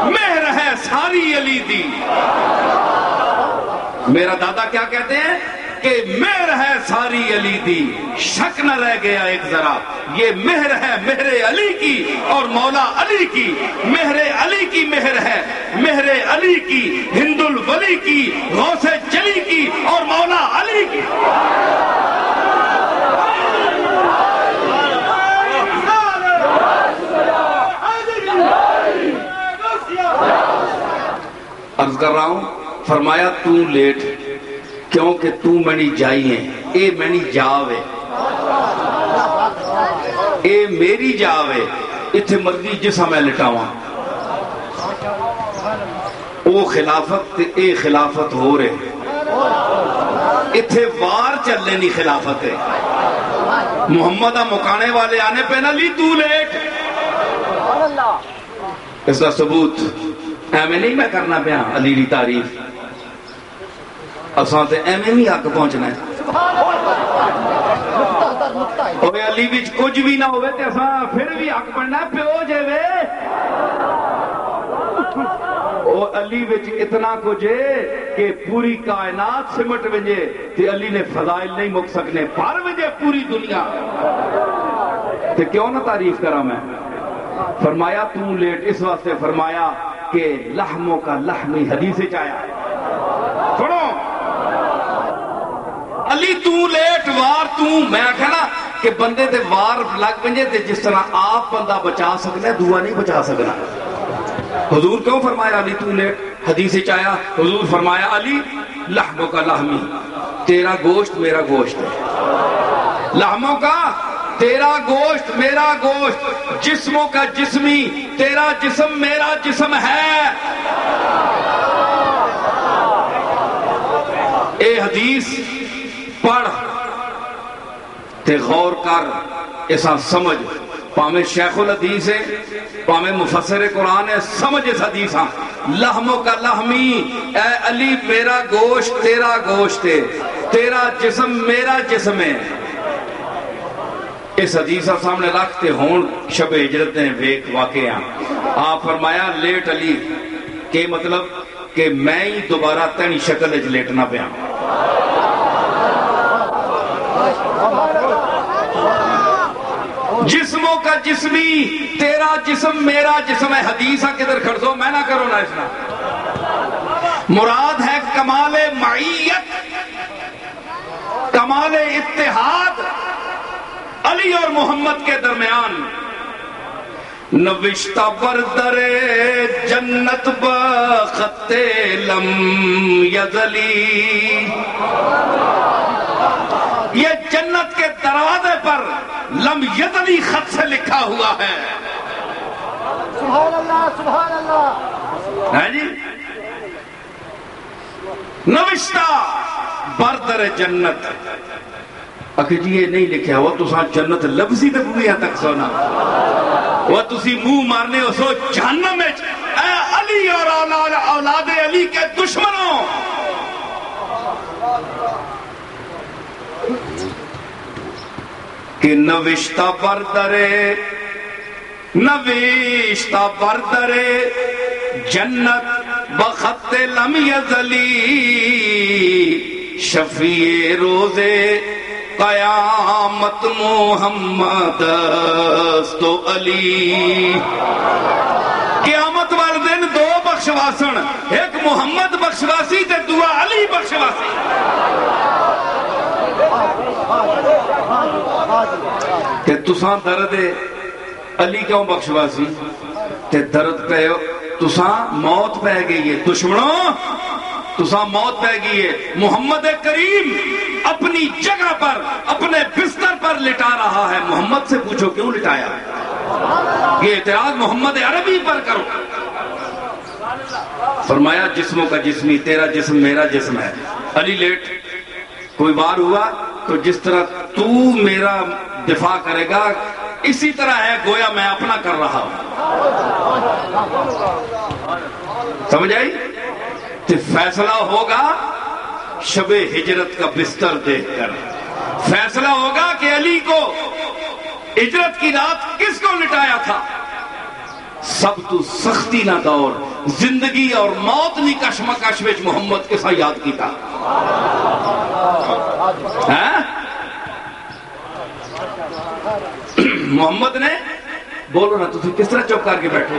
مہر ہے ساری علی دی میرا دادا کیا کہتے ہیں کہ مہر ہے ساری علی دی شک نہ رہ گیا ایک ذرا یہ مہر ہے مہر علی کی اور مولا علی کی مہر علی کی مہر ہے مہر علی کی ہند الولی کی غوث جلی کی اور مولا علی کی عرض کر رہا ہوں فرمایا تو لیٹ کیونکہ تو منی جائی ہے اے منی جاوے اے میری جاوے اتھے مرضی جسا میں لٹاواں او خلافت تے اے خلافت ہو رہے اتھے وار چل لینی خلافت ہے محمدہ مکانے والے آنے پہ نہ لی تو لیٹ اس کا ثبوت ایمیں نہیں میں کرنا پیا علی دی تعریف اساں تے ایمیں نہیں حق پہنچنا ہے اوے علی وچ کچھ بھی نہ ہوئے تے اساں پھر بھی حق بننا پیو جے وے او علی وچ اتنا کچھ ہے کہ پوری کائنات سمٹ ونجے تے علی نے فضائل نہیں مک سکنے پر ونجے پوری دنیا تے کیوں نہ تعریف کرا میں فرمایا تو لیٹ اس واسطے فرمایا کہ لحموں کا لحمی حدیث چایا سنو علی تو لیٹ وار تو میں کہنا کہ بندے تے وار لگ پنجے تے جس طرح آپ بندہ بچا سکنا ہے دعا نہیں بچا سکنا حضور کیوں فرمایا علی تو لیٹ حدیث چایا حضور فرمایا علی لحموں کا لحمی تیرا گوشت میرا گوشت ہے لحموں کا تیرا گوشت میرا گوشت جسموں کا جسمی تیرا جسم میرا جسم ہے اے حدیث پڑھ تے غور کر ایسا سمجھ پامے شیخ الحدیث ہے پامے مفسر قرآن ہے سمجھ اس حدیث ہاں لحموں کا لحمی اے علی میرا گوشت تیرا گوشت ہے تیرا جسم میرا جسم ہے اس حدیث سامنے رکھتے ہون شب ہجرت نے ویک واقعہ آپ فرمایا لیٹ علی کہ مطلب کہ میں ہی دوبارہ تینی شکل اچ لیٹنا پیا جسموں کا جسمی تیرا جسم میرا جسم ہے حدیث کدھر کھڑ دو میں نہ کرو نا اسنا مراد ہے کمال معیت کمال اتحاد علی اور محمد کے درمیان نوشتہ بردر جنت بخط لم یزلی یہ جنت کے دروازے پر لم یزلی خط سے لکھا ہوا ہے سبحان اللہ سبحان اللہ ہے جی نوشتہ بردر جنت اکھے جی یہ نہیں لکھا وہ تو ساں جنت لفظی تے پوریاں تک سونا وہ تسی منہ مارنے ہو سو جہنم میں اے علی اور اولاد علی کے دشمنوں کہ نوشتہ بردر جنت بخط لم یزلی شفیع روزے قیامت محمد است علی قیامت والے دن دو بخشواسن ایک محمد بخشواسی تے دعا علی بخشواسی تے تساں درد علی کیوں بخشواسی تے درد پہ تساں موت پہ گئی ہے دشمنوں تساں موت پہ گئی ہے محمد کریم اپنی جگہ پر اپنے بستر پر لٹا رہا ہے محمد سے پوچھو کیوں لٹایا یہ اعتراض محمد عربی پر کرو فرمایا جسموں کا جسمی تیرا جسم میرا جسم ہے علی لیٹ کوئی بار ہوا تو جس طرح تو میرا دفاع کرے گا اسی طرح ہے گویا میں اپنا کر رہا ہوں سمجھ آئی تو فیصلہ ہوگا شب ہجرت کا بستر دیکھ کر، فیصلہ ہوگا کہ علی کو ہجرت کی رات کس کو لٹایا تھا۔ سب تو سختی نہ دور زندگی اور موت نی کشمکش وچ محمد کسا یاد کیتا محمد نے، بولو نا تسی کس طرح چپ کر کے بیٹھے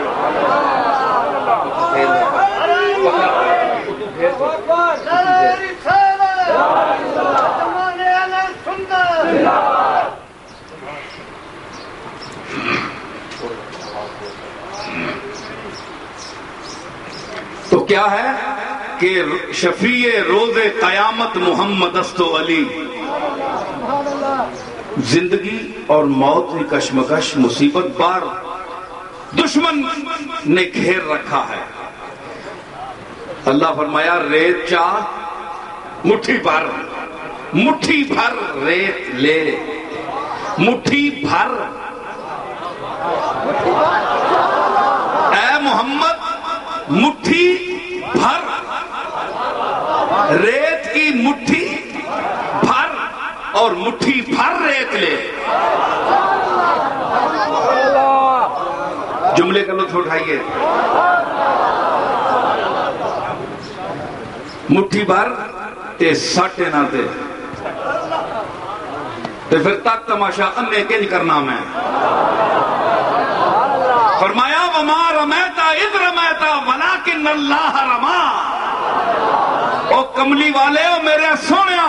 تو کیا ہے کہ شفیع روز قیامت محمد است و علی، زندگی اور موت کی کشمکش مصیبت بار دشمن نے گھیر رکھا ہے۔ اللہ فرمایا ریت چاہ مٹھی بھر ریت لے، مٹھی بھر، اے محمد مٹھی بھر ریت کی، مٹھی بھر اور مٹھی بھر ریت لے۔ جملے کا لطف اٹھائیے، مٹھی بھر تے سٹ نہ تے پھر تک تماشا انے کنج کرنا میں۔ فرمایا وما رمیتا اذ رمیتا ولکن اللہ رما، او کملی والے او میرے سونیا،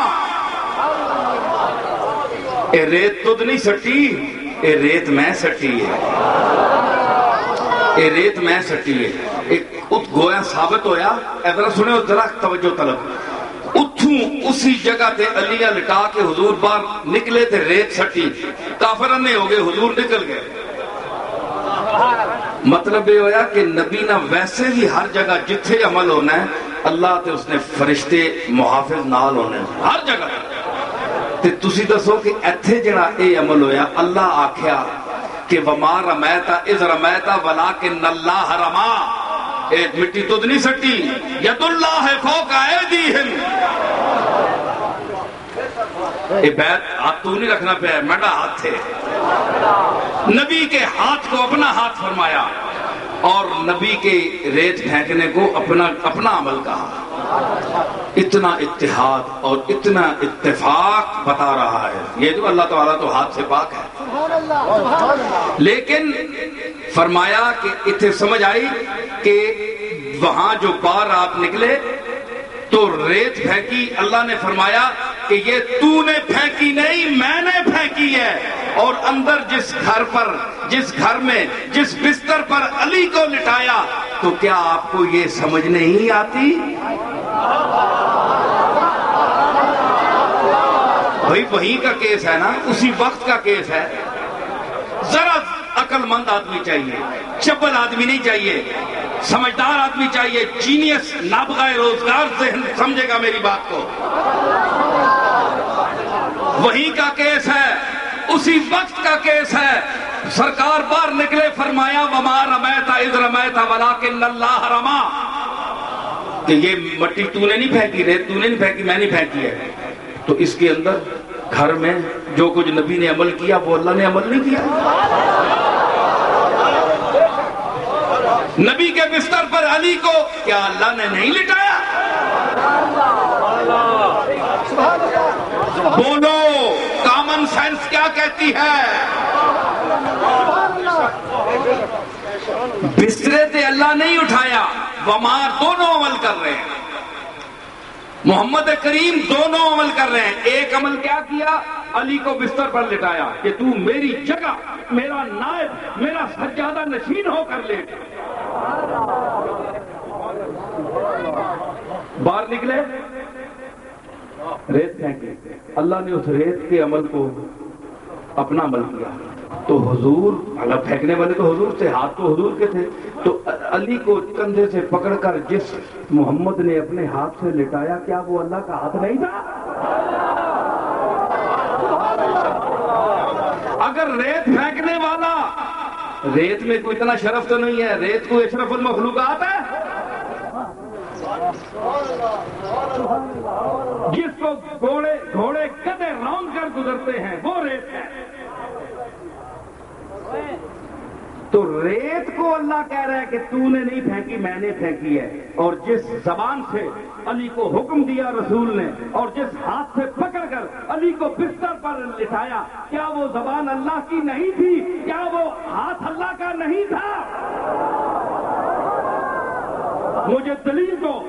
اے ریت تد نہیں سٹی، اے ریت میں سٹی ہے، اے ریت میں سٹی ہے۔ ایک گویا ثابت ہویا، ادھر سنے ذرا توجہ طلب، اتھوں اسی جگہ تے علیہ لٹا کے حضور باہر نکلے تے ریت سٹی، کافر نے ہو گئے، حضور نکل گئے۔ مطلب یہ ہویا کہ نبی نہ ویسے بھی ہر جگہ جتھے عمل ہونا ہے اللہ تے اس نے فرشتے محافظ نال ہونے ہر جگہ تے تسی دسو کہ ایتھے جڑا اے عمل ہویا اللہ آکھیا کہ وما رمیتا اذ رمیتا ولکن اللہ رما، اے مٹی تد نہیں سٹی، ید اللہ فوق ایدیہم، اے بیت ہاتھ تو نہیں رکھنا پہ میڈا ہاتھ تھے، نبی کے ہاتھ کو اپنا ہاتھ فرمایا اور نبی کے ریت پھینکنے کو اپنا عمل کہا۔ اتنا اتحاد اور اتنا اتفاق بتا رہا ہے، یہ تو اللہ تعالیٰ تو ہاتھ سے پاک ہے، لیکن فرمایا کہ اتنے سمجھ آئی کہ وہاں جو بار آپ نکلے تو ریت پھینکی، اللہ نے فرمایا کہ یہ تو نے پھینکی نہیں میں نے پھینکی ہے، اور اندر جس گھر میں جس بستر پر علی کو لٹایا، تو کیا آپ کو یہ سمجھ نہیں آتی؟ بھئی وہی کا کیس ہے نا، اسی وقت کا کیس ہے۔ ذرا عقل مند آدمی چاہیے، چپل آدمی نہیں چاہیے، سمجھدار آدمی چاہیے، جینیس نابغہ روزگار ذہن سمجھے گا میری بات کو۔ وہی کا کیس ہے، اسی وقت کا کیس ہے۔ سرکار باہر نکلے، فرمایا وما رمیتا اذ رمیتا ولکن اللہ رما، کہ یہ مٹی تو نے نہیں پھینکی، ریت تو نے نہیں پھینکی، میں نے پھینکی ہے۔ تو اس کے اندر گھر میں جو کچھ نبی نے عمل کیا وہ اللہ نے عمل نہیں کیا۔ نبی کے بستر پر علی کو کیا اللہ نے نہیں لٹایا؟ بولو کامن سینس کیا کہتی ہے؟ بسترے تے اللہ نہیں اٹھایا، ومار دونوں عمل کر رہے ہیں، محمد کریم دونوں عمل کر رہے ہیں۔ ایک عمل کیا کیا؟ علی کو بستر پر لٹایا کہ تو میری جگہ، میرا نائب، میرا سجادہ نشین ہو کر لیٹ۔ باہر نکلے، ریت پھینکے، اللہ نے اس ریت کے عمل کو اپنا عمل کیا۔ تو حضور، اگر پھینکنے والے تو حضور تھے، ہاتھ تو حضور کے تھے، تو علی کو کندھے سے پکڑ کر جس محمد نے اپنے ہاتھ سے لٹایا، کیا وہ اللہ کا ہاتھ نہیں تھا؟ اگر ریت پھینکنے والا، ریت میں کوئی اتنا شرف تو نہیں ہے، ریت کو اشرف المخلوقات ہے۔ جس کو گھوڑے گدے رون کر گزرتے ہیں وہ ریت ہے. تو ریت کو اللہ کہہ رہا ہے کہ تو نے نہیں پھینکی میں نے پھینکی ہے. اور جس زبان سے علی کو حکم دیا رسول نے اور جس ہاتھ سے پکڑ کر علی کو بستر پر لٹایا، کیا وہ زبان اللہ کی نہیں تھی؟ کیا وہ ہاتھ اللہ کا نہیں تھا؟ مجھے دلیل دو